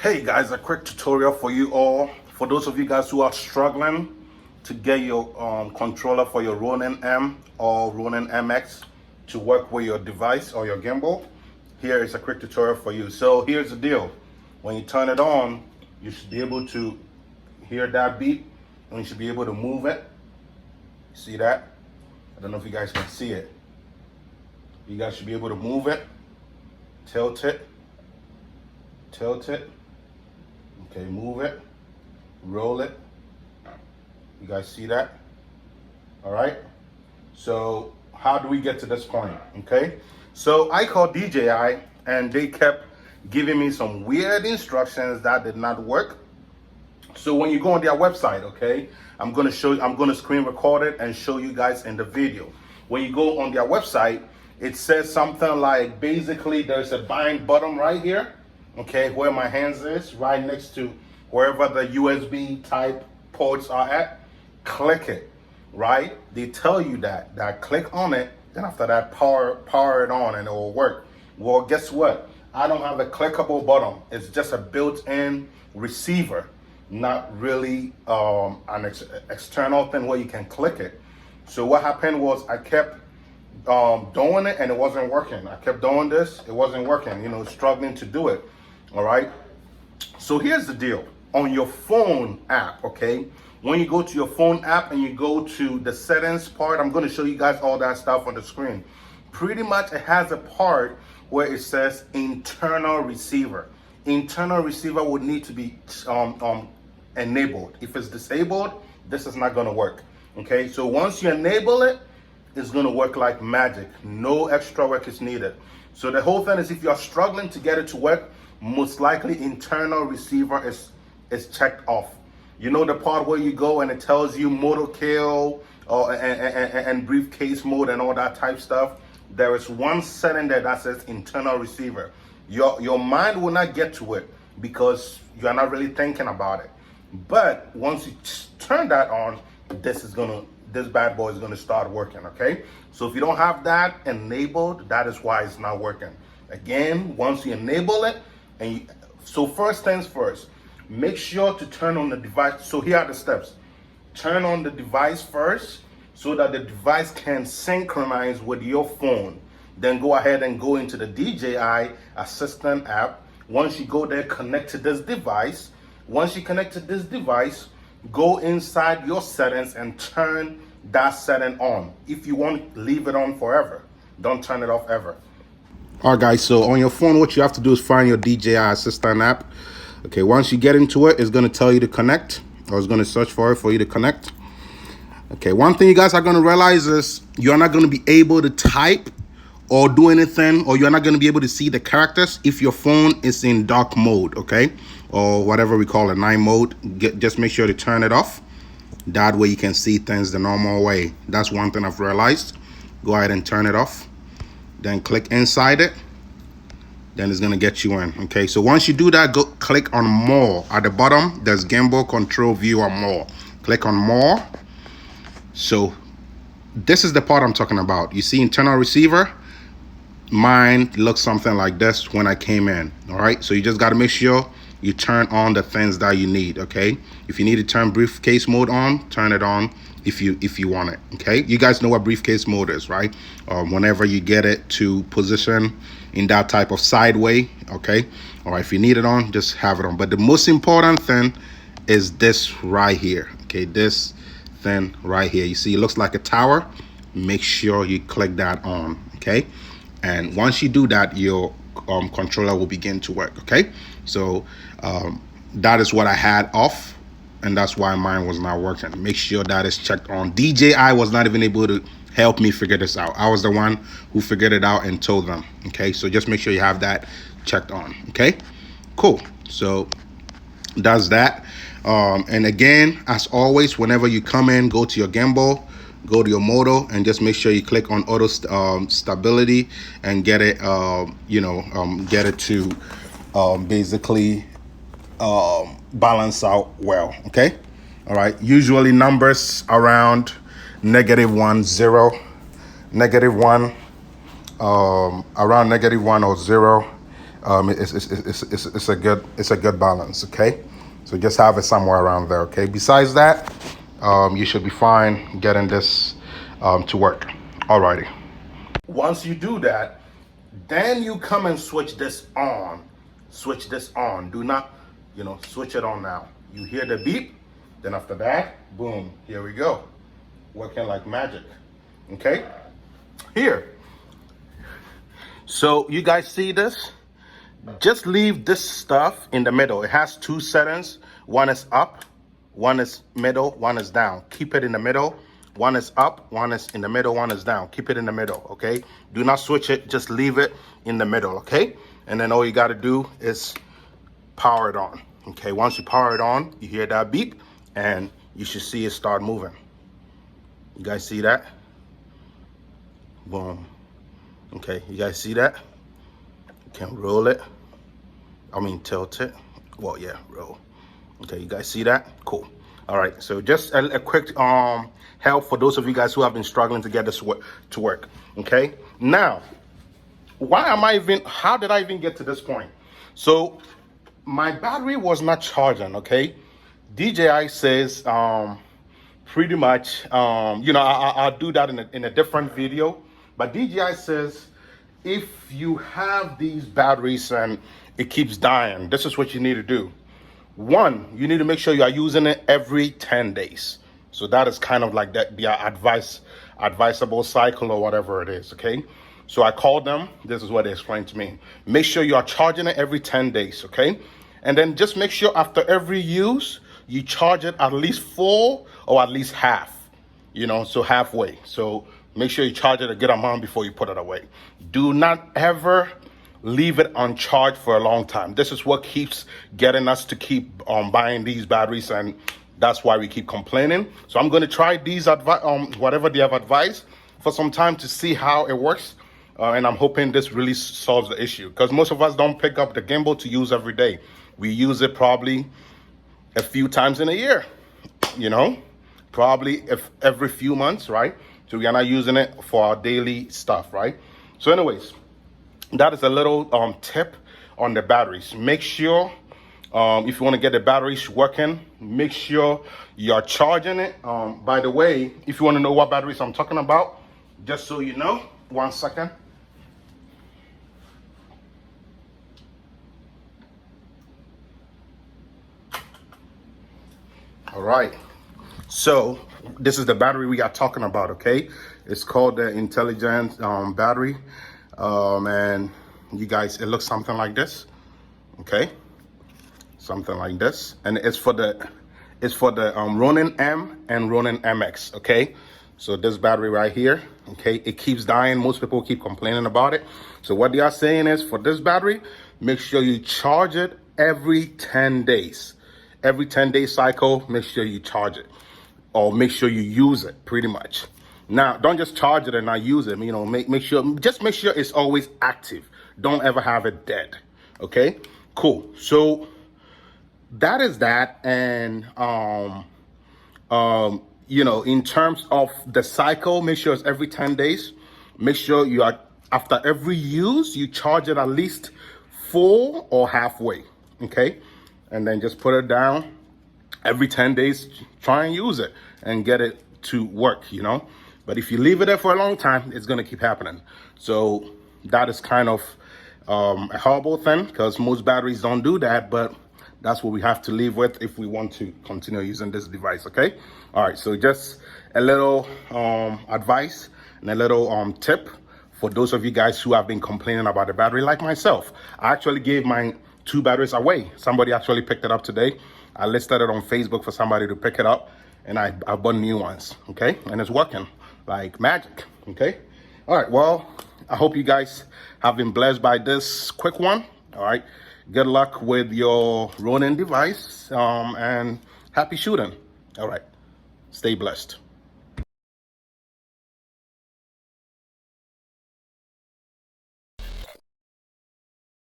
Hey guys, a quick tutorial for you all. For those of you guys who are struggling to get your controller for your Ronin M or Ronin MX to work with your device or your gimbal, here is a quick tutorial for you. So here's the deal. When you turn it on, you should be able to hear that beep and you should be able to move it. See that? I don't know if you guys can see it. You guys should be able to move it, tilt it, okay, move it, roll it. You guys see that? All right, so how do we get to this point? Okay, so I called DJI and they kept giving me some weird instructions that did not work. So when you go on their website, okay, I'm gonna screen record it and show you guys in the video. When you go on their website, it says something like, basically there's a bind button right here, okay, where my hands is, right next to wherever the USB type ports are at. Click it, right? They tell you that click on it, then after that power it on and it will work. Well, guess what? I don't have a clickable button. It's just a built-in receiver, not really an external thing where you can click it. So what happened was I kept doing it and it wasn't working. I kept doing this, it wasn't working, you know, struggling to do it. All right, so here's the deal. On your phone app, okay, when you go to your phone app and you go to the settings part, I'm going to show you guys all that stuff on the screen. Pretty much it has a part where it says internal receiver. Internal receiver would need to be enabled. If it's disabled, this is not going to work. Okay, so once you enable it, it's going to work like magic. No extra work is needed. So the whole thing is, if you're struggling to get it to work, most likely internal receiver is checked off. You know the part where you go and it tells you motor kill and briefcase mode and all that type stuff? There is one setting there that says internal receiver. Your mind will not get to it because you're not really thinking about it. But once you turn that on, this bad boy is gonna start working, okay? So if you don't have that enabled, that is why it's not working. Again, once you enable it, so first things first, make sure to turn on the device. So here are the steps. Turn on the device first so that the device can synchronize with your phone. Then go ahead and go into the DJI Assistant app. Once you go there, connect to this device. Once you connect to this device, go inside your settings and turn that setting on. If you want, leave it on forever. Don't turn it off ever. All right, guys, so on your phone, what you have to do is find your DJI Assistant app. Okay, once you get into it, it's going to tell you to connect, or it's going to search for it for you to connect. Okay, one thing you guys are going to realize is you're not going to be able to type or do anything, or you're not going to be able to see the characters if your phone is in dark mode, okay, or whatever we call it, night mode. Just make sure to turn it off. That way you can see things the normal way. That's one thing I've realized. Go ahead and turn it off. Then click inside it. Then it's going to get you in. Okay, so once you do that, go click on more. At the bottom, there's gimbal, control, view, or more. Click on more. So this is the part I'm talking about. You see internal receiver? Mine looks something like this when I came in. All right, so you just got to make sure you turn on the things that you need. Okay, if you need to turn briefcase mode on, turn it on if you want it. Okay, you guys know what briefcase mode is, right? Whenever you get it to position in that type of sideway. Okay, all right, if you need it on, just have it on. But the most important thing is this right here. Okay, this thing right here, you see it looks like a tower. Make sure you click that on. Okay, and once you do that, your controller will begin to work. Okay, so that is what I had off, and that's why mine was not working. Make sure that is checked on. DJI was not even able to help me figure this out. I was the one who figured it out and told them. Okay, so just make sure you have that checked on. Okay, cool. So that's that. And again, as always, whenever you come in, go to your gimbal, go to your motor, and just make sure you click on auto stability and get it get it to basically balance out well. Okay, all right, usually numbers around -1, 0, -1, around -1 or 0, It's a good balance. Okay, so just have it somewhere around there. Okay, besides that, you should be fine getting this to work. Alrighty. Once you do that, then you come and switch this on. Switch this on. Do not, switch it on now. You hear the beep, then after that, boom, here we go. Working like magic. Okay? Here. So you guys see this? Just leave this stuff in the middle. It has two settings. One is up, one is middle, one is down. Keep it in the middle. One is up, one is in the middle, one is down. Keep it in the middle, okay? Do not switch it, just leave it in the middle, okay? And then all you gotta do is power it on, okay? Once you power it on, you hear that beep, and you should see it start moving. You guys see that? Boom. Okay, you guys see that? You can roll it. Tilt it. Well, yeah, roll. Okay, you guys see that? Cool. All right, so just a quick help for those of you guys who have been struggling to get this to work. Okay, now, how did I even get to this point? So my battery was not charging. Okay, DJI says pretty much, I'll do that in a different video, but DJI says if you have these batteries and it keeps dying, this is what you need to do. One, you need to make sure you are using it every 10 days. So that is kind of like the advisable cycle or whatever it is, okay? So I called them. This is what they explained to me. Make sure you are charging it every 10 days, okay? And then just make sure after every use, you charge it at least full or at least half, so halfway. So make sure you charge it a good amount before you put it away. Do not ever leave it uncharged for a long time. This is what keeps getting us to keep buying these batteries, and that's why we keep complaining. So I'm going to try these whatever they have advised for some time to see how it works, and I'm hoping this really solves the issue, because most of us don't pick up the gimbal to use every day. We use it probably a few times in a year, probably every few months, right? So we are not using it for our daily stuff, right? So anyways, that is a little tip on the batteries. Make sure if you want to get the batteries working, make sure you're charging it. By the way, if you want to know what batteries I'm talking about, just so you know, 1 second. All right, so this is the battery we are talking about, okay? It's called the Intelligent battery. And you guys, it looks something like this, okay? Something like this, and it's for the Ronin M and Ronin MX, okay? So this battery right here, okay, it keeps dying. Most people keep complaining about it. So what they are saying is, for this battery, make sure you charge it every 10 days. Every 10-day cycle, make sure you charge it, or make sure you use it, pretty much. Now, don't just charge it and not use it. Make sure it's always active. Don't ever have it dead. Okay, cool. So that is that. And in terms of the cycle, make sure it's every 10 days. Make sure you are, after every use, you charge it at least full or halfway. Okay, and then just put it down every 10 days. Try and use it and get it to work. But if you leave it there for a long time, it's going to keep happening. So that is kind of a horrible thing, because most batteries don't do that, but that's what we have to live with if we want to continue using this device, okay? All right, so just a little advice and a little tip for those of you guys who have been complaining about the battery, like myself. I actually gave my 2 batteries away. Somebody actually picked it up today. I listed it on Facebook for somebody to pick it up, and I bought new ones, okay? And it's working like magic, okay? All right, well, I hope you guys have been blessed by this quick one. All right, good luck with your Ronin device, and happy shooting. All right, stay blessed.